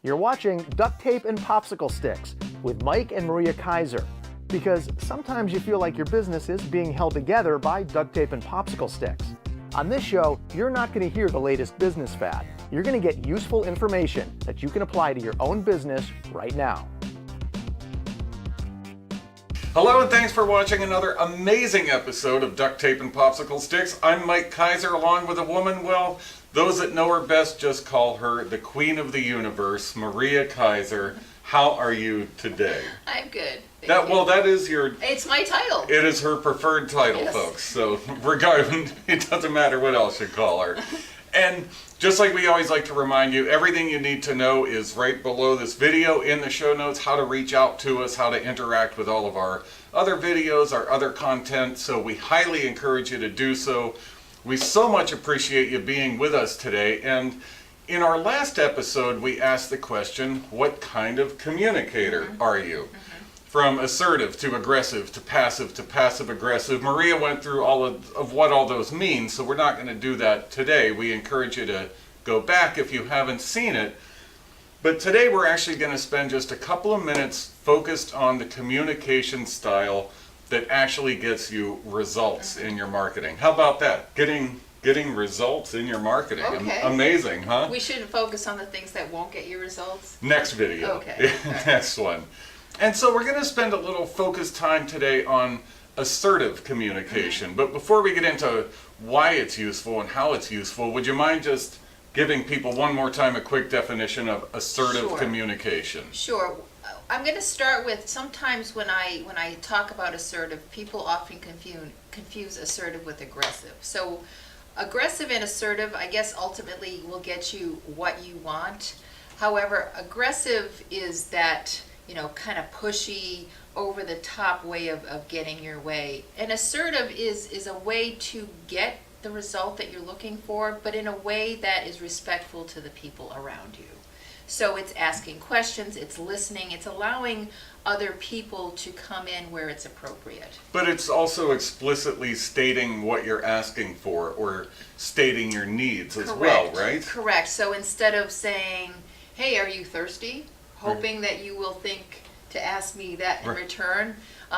You're watching Duct Tape and Popsicle Sticks with Mike and Maria Keiser. Because sometimes you feel like your business is being held together by duct tape and popsicle sticks. On this show, you're not going to hear the latest business fad. You're going to get useful information that you can apply to your own business right now. Hello and thanks for watching another amazing episode of Duct Tape and Popsicle Sticks. I'm Mike Keiser along with a woman, well, those that know her best just call her the Queen of the Universe, Maria Keiser. How are you today? I'm good. That is your... It's my title. It is her preferred title, Yes. folks. So regardless, it doesn't matter what else you call her. And just like we always like to remind you, everything you need to know is right below this video in the show notes, how to reach out to us, how to interact with all of our other videos, our other content. So we highly encourage you to do so. We so much appreciate you being with us today. And in our last episode, we asked the question, what kind of communicator are you? From assertive to aggressive to passive aggressive. Maria went through all of what all those mean, so we're not going to do that today. We encourage you to go back if you haven't seen it. But today we're actually going to spend just a couple of minutes focused on the communication style that actually gets you results in your marketing. How about that? Getting results in your marketing. Okay. Amazing, huh? We shouldn't focus on the things that won't get you results. Next video. Okay. Next one. And so we're going to spend a little focused time today on assertive communication. But before we get into why it's useful and how it's useful, would you mind just giving people one more time a quick definition of assertive Sure. communication? Sure. I'm going to start with, sometimes when I talk about assertive, people often confuse assertive with aggressive. So aggressive and assertive, I guess, ultimately will get you what you want. However, aggressive is that, kind of pushy, over the top way of getting your way. And assertive is a way to get the result that you're looking for, but in a way that is respectful to the people around you. So it's asking questions, it's listening, it's allowing other people to come in where it's appropriate. But it's also explicitly stating what you're asking for or stating your needs as well, right? Correct. So instead of saying, hey, are you thirsty? Hoping that you will think to ask me that in return,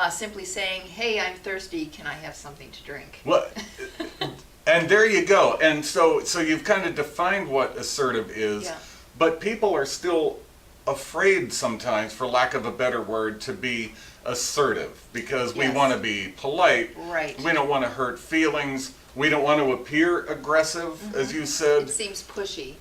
simply saying, hey, I'm thirsty, can I have something to drink? Well, and there you go. And so you've kind of defined what assertive is, Yeah. but people are still afraid sometimes, for lack of a better word, to be assertive because we Yes. want to be polite. Right. We don't want to hurt feelings. We don't want to appear aggressive, as you said. It seems pushy.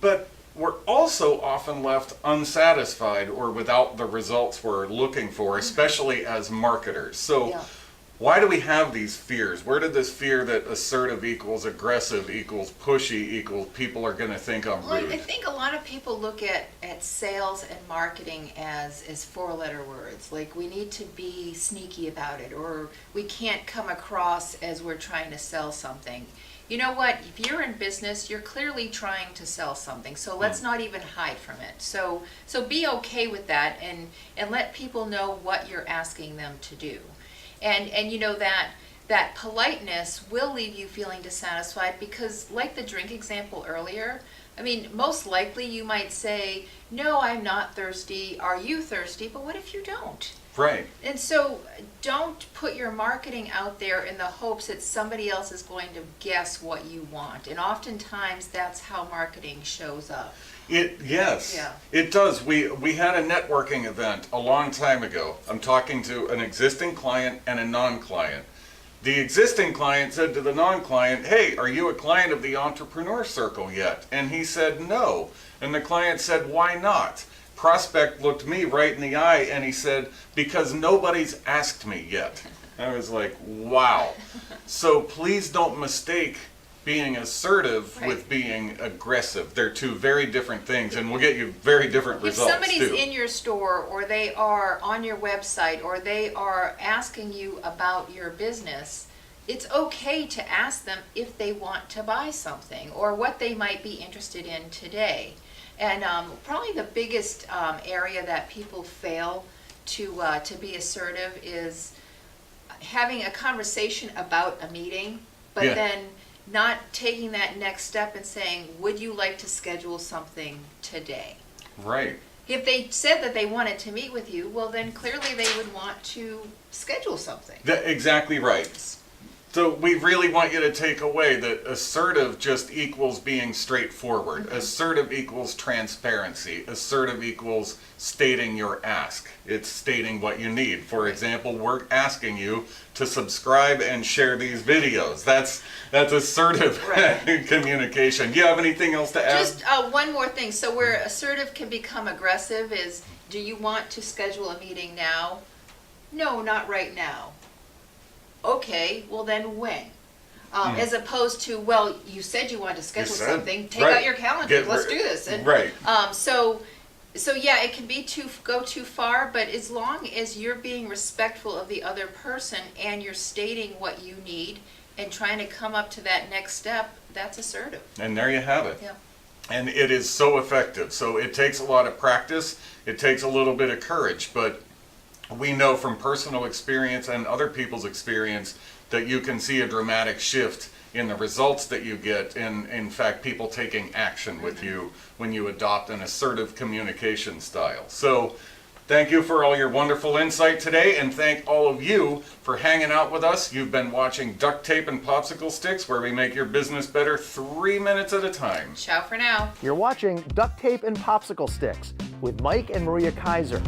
But we're also often left unsatisfied or without the results we're looking for, especially as marketers. So Yeah. why do we have these fears? Where did this fear that assertive equals aggressive equals pushy equals people are going to think I'm Well, rude? I think a lot of people look at sales and marketing as four-letter words. Like, we need to be sneaky about it, or we can't come across as we're trying to sell something. You know what? If you're in business, you're clearly trying to sell something. So let's not even hide from it. So be okay with that and let people know what you're asking them to do. And that politeness will leave you feeling dissatisfied because, like the drink example earlier, I mean, most likely you might say, no, I'm not thirsty. Are you thirsty? But what if you don't? Right. And so don't put your marketing out there in the hopes that somebody else is going to guess what you want. And oftentimes that's how marketing shows up. Yes, Yeah. it does. We had a networking event a long time ago. I'm talking to an existing client and a non-client. The existing client said to the non-client, hey, are you a client of the Entrepreneur Circle yet? And he said no. And the client said, why not? Prospect looked me right in the eye and he said, because nobody's asked me yet. I was like, wow. So please don't mistake being assertive with being aggressive. They're two very different things and will get you very different results If somebody's too. in your store, or they are on your website, or they are asking you about your business, it's okay to ask them if they want to buy something or what they might be interested in today. And probably the biggest area that people fail to be assertive is having a conversation about a meeting, but then not taking that next step and saying, would you like to schedule something today? Right. If they said that they wanted to meet with you, well, then clearly they would want to schedule something. Exactly right. So we really want you to take away that assertive just equals being straightforward. Assertive equals transparency. Assertive equals stating your ask. It's stating what you need. For example, we're asking you to subscribe and share these videos. That's assertive communication. Do you have anything else to add? Just one more thing. So where assertive can become aggressive is, do you want to schedule a meeting now? No, not right now. Okay, well then when? As opposed to, well, you said you wanted to schedule something. Take out your calendar. Let's do this. And, So yeah, it can be go too far, but as long as you're being respectful of the other person and you're stating what you need and trying to come up to that next step, that's assertive. And there you have it. Yeah. And it is so effective. So it takes a lot of practice. It takes a little bit of courage, but we know from personal experience and other people's experience that you can see a dramatic shift in the results that you get, in fact, people taking action with you when you adopt an assertive communication style. So thank you for all your wonderful insight today, and thank all of you for hanging out with us. You've been watching Duct Tape and Popsicle Sticks, where we make your business better 3 minutes at a time. Ciao for now. You're watching Duct Tape and Popsicle Sticks with Mike and Maria Keiser.